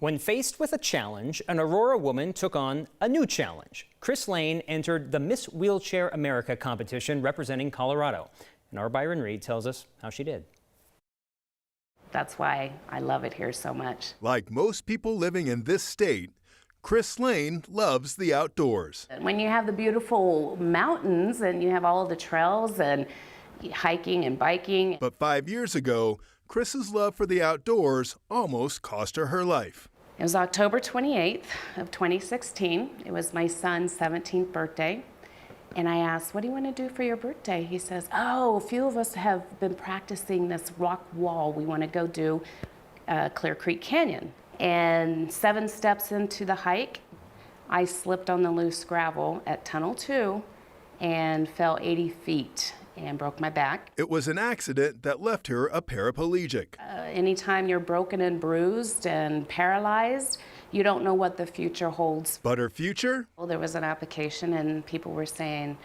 When faced with a challenge, an Aurora woman took on a new challenge. Chris Lane entered the Miss Wheelchair America competition representing Colorado. And our Byron Reed tells us how she did. That's why I love it here so much. Like most people living in this state, Chris Lane loves the outdoors. When you have the beautiful mountains and you have all of the trails and hiking and biking. But 5 years ago, Chris's love for the outdoors almost cost her her life. It was October 28th of 2016. It was my son's 17th birthday. And I asked, what do you want to do for your birthday? He says, oh, a few of us have been practicing this rock wall. We want to go do Clear Creek Canyon. And 7 steps into the hike, I slipped on the loose gravel at Tunnel 2 and fell 80 feet and broke my back. It was an accident that left her a paraplegic. Anytime you're broken and bruised and paralyzed, you don't know what the future holds. But her future? Well, there was an application and people were saying,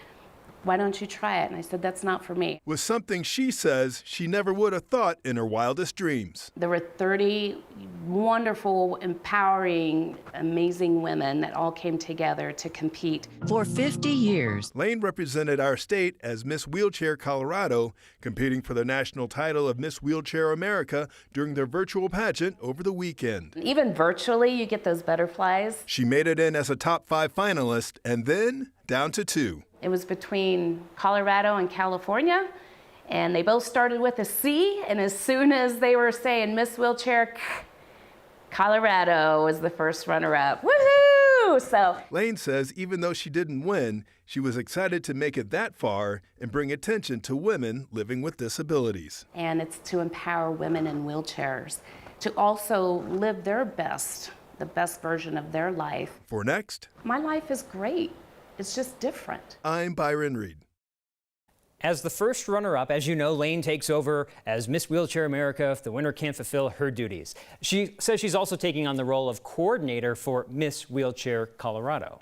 why don't you try it? And I said, that's not for me. Was something she says she never would have thought in her wildest dreams. There were 30 wonderful, empowering, amazing women that all came together to compete. For 50 years, Lane represented our state as Miss Wheelchair Colorado, competing for the national title of Miss Wheelchair America during their virtual pageant over the weekend. Even virtually, you get those butterflies. She made it in as a top 5 finalist and then down to 2. It was between Colorado and California, and they both started with a C, and as soon as they were saying Miss Wheelchair, Colorado was the first runner-up. Woohoo! So Lane says even though she didn't win, she was excited to make it that far and bring attention to women living with disabilities. And it's to empower women in wheelchairs to also live their best, the best version of their life. For next, My life is great. It's just different. I'm Byron Reed. As the first runner-up, as you know, Lane takes over as Miss Wheelchair America if the winner can't fulfill her duties. She says she's also taking on the role of coordinator for Miss Wheelchair Colorado.